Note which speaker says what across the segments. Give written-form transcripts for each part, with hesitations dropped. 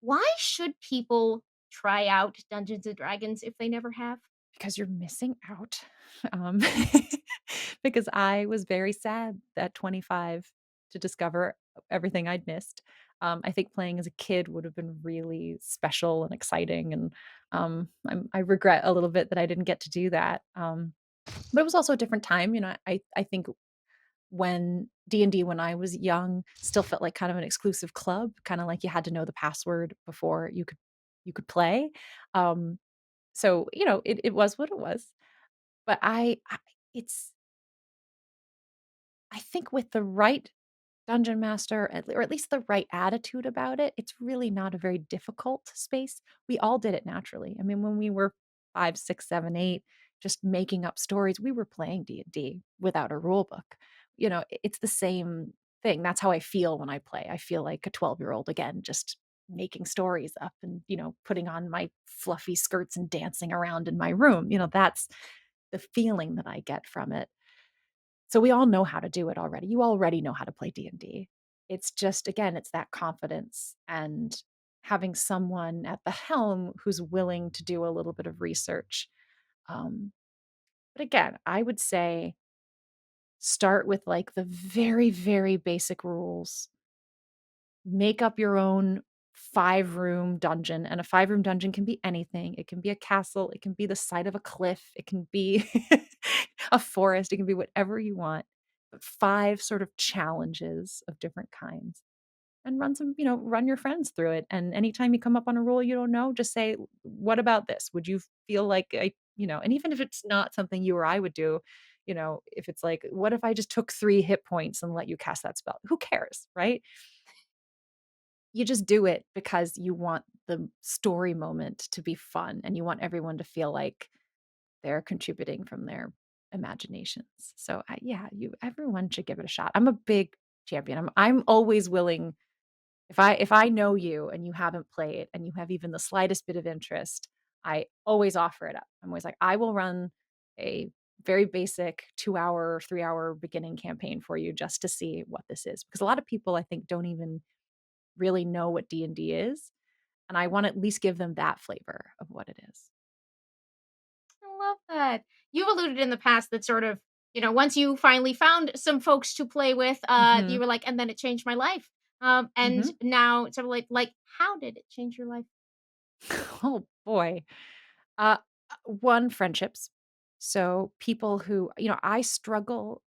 Speaker 1: Why should people try out Dungeons and Dragons if they never have?
Speaker 2: Because you're missing out. Um, because I was very sad at 25 to discover everything I'd missed. I think playing as a kid would have been really special and exciting, and I regret a little bit that I didn't get to do that. But it was also a different time. I think when D&D when I was young still felt like kind of an exclusive club, kind of like you had to know the password before you could play. Um, so, it was what it was. But it's I think with the right dungeon master, or at least the right attitude about it, it's really not a very difficult space. We all did it naturally. I mean, when we were 5, 6, 7, 8, just making up stories, we were playing D&D without a rule book. It's the same thing. That's how I feel when I play. I feel like a 12-year-old again, just making stories up and, putting on my fluffy skirts and dancing around in my room. That's the feeling that I get from it. So we all know how to do it already. You already know how to play D&D. It's just, again, it's that confidence and having someone at the helm who's willing to do a little bit of research. Um, but again, I would say start with like the very, very basic rules. Make up your own 5-room dungeon, and a 5-room dungeon can be anything. It can be a castle, it can be the side of a cliff, it can be a forest, it can be whatever you want, but 5 sort of challenges of different kinds, and run your friends through it, and anytime you come up on a rule you don't know, just say, "What about this? Would you feel like and even if it's not something you or I would do, if it's like, "What if I just took 3 hit points and let you cast that spell?" Who cares, right? You just do it because you want the story moment to be fun and you want everyone to feel like they're contributing from their imaginations. So, yeah, you everyone should give it a shot. I'm a big champion. I'm always willing if I know you and you haven't played and you have even the slightest bit of interest, I always offer it up. I'm always like, "I will run a very basic 2-hour, 3-hour beginning campaign for you just to see what this is." Because a lot of people, I think, don't even really know what D&D is, and I wanna at least give them that flavor of what it is.
Speaker 1: I love that. You've alluded in the past that sort of, once you finally found some folks to play with, you
Speaker 2: Mhm,
Speaker 1: were like, and then it changed my life. And
Speaker 2: mhm.
Speaker 1: now it's sort of like, how did it change your life?
Speaker 2: Oh, boy. Uh, 1, friendships. So, people who I struggle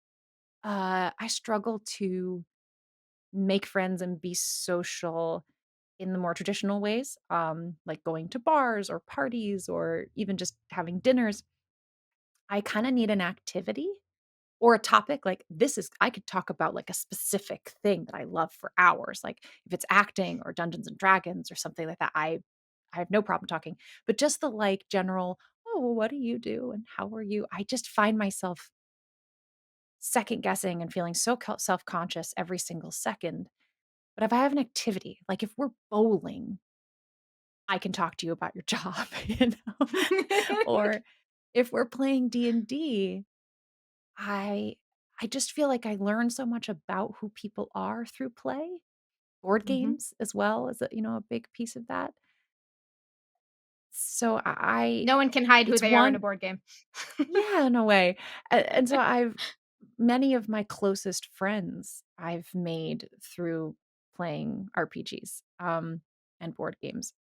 Speaker 2: to make friends and be social in the more traditional ways, like going to bars or parties or even just having dinners. I kinda need an activity or a topic like this is I could talk about like a specific thing that I love for hours. Like if it's acting or Dungeons and Dragons or something like that, I have no problem talking. But just the like general, oh, well, what do you do and how are you? I just find myself second guessing and feeling so self-conscious every single second. But if I have an activity, like if we're bowling, I can talk to you about your job, or if we're playing D&D, I I just feel like I learn so much about who people are through play. Board
Speaker 1: Mhm.
Speaker 2: games as well is a big piece of that. So I
Speaker 1: No one can hide who
Speaker 2: it's
Speaker 1: they are in a
Speaker 2: one
Speaker 1: board game.
Speaker 2: yeah, in a way. And so I've many of my closest friends I've made through playing RPGs, and board games.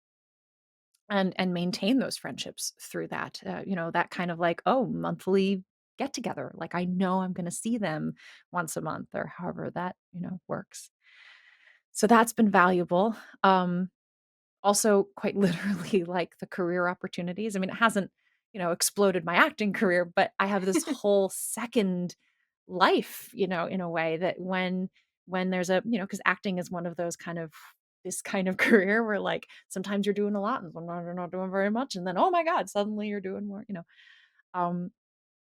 Speaker 2: And maintain those friendships through that, that kind of like, oh, monthly get together. Like I know I'm gonna see them once a month or however that, works. So that's been valuable. Also quite literally like the career opportunities. I mean, it hasn't, exploded my acting career, but I have this whole second life, in a way that when there's because acting is one of those kind of this kind of career where like sometimes you're doing a lot and sometimes you're not doing very much. And then, oh my God, suddenly you're doing more. Um,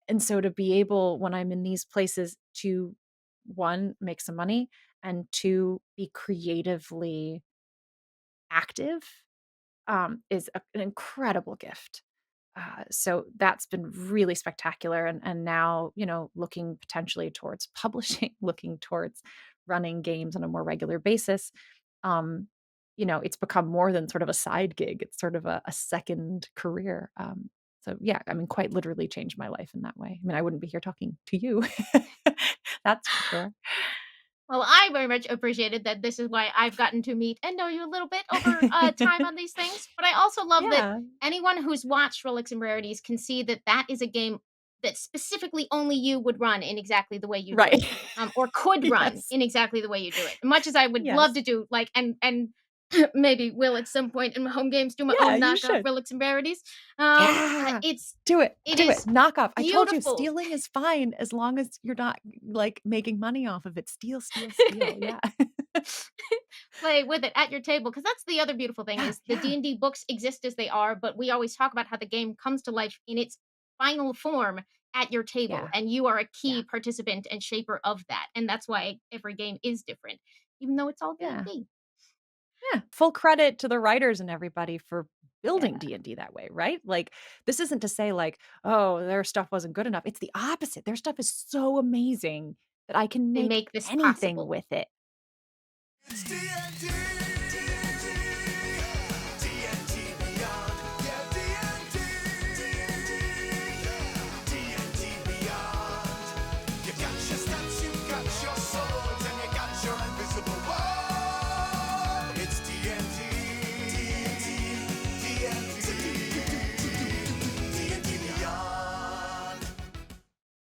Speaker 2: and so to be able, when I'm in these places, to one, make some money, and two, be creatively active, is an incredible gift. So that's been really spectacular. And now, looking potentially towards publishing, looking towards running games on a more regular basis. Um, it's become more than sort of a side gig. It's sort of a second career. So yeah, I mean, quite literally changed my life in that way. I mean, I wouldn't be here talking to you. That's for sure.
Speaker 1: Well, I very much appreciated that this is why I've gotten to meet and know you a little bit over time on these things. But I also love that
Speaker 2: Yeah.
Speaker 1: anyone who's watched Relics and Rarities can see that that is a game that specifically only you would run in exactly the way you do it,
Speaker 2: Right.
Speaker 1: or could run
Speaker 2: Yes.
Speaker 1: in exactly the way you do it. Much as I would love
Speaker 2: Yes.
Speaker 1: to do, like, and maybe will at some point in my home games do my
Speaker 2: Yeah,
Speaker 1: own
Speaker 2: you
Speaker 1: knockoff
Speaker 2: should.
Speaker 1: Relics and Rarities.
Speaker 2: Yeah.
Speaker 1: It's
Speaker 2: Do it.
Speaker 1: it
Speaker 2: Do it.
Speaker 1: is
Speaker 2: Knock off. I told you
Speaker 1: beautiful.
Speaker 2: stealing is fine as long as you're not, like, making money off of it. Steal, steal, steal. Yeah.
Speaker 1: Play with it at your table, because that's the other beautiful thing
Speaker 2: Yeah,
Speaker 1: is the
Speaker 2: yeah,
Speaker 1: D&D books exist as they are, but we always talk about how the game comes to life in its final form at your table,
Speaker 2: yeah,
Speaker 1: and you are a
Speaker 2: yeah,
Speaker 1: key participant and shaper of that, and that's why every game is different, even though it's all
Speaker 2: yeah,
Speaker 1: D&D.
Speaker 2: yeah. Full credit to the writers and everybody for building
Speaker 1: Yeah,
Speaker 2: D&D that way, right? Like, this isn't to say like, "Oh, their stuff wasn't good enough." It's the opposite. Their stuff is so amazing that I can
Speaker 1: they
Speaker 2: make
Speaker 1: make this
Speaker 2: anything
Speaker 1: possible.
Speaker 2: with it.
Speaker 3: It's D&D.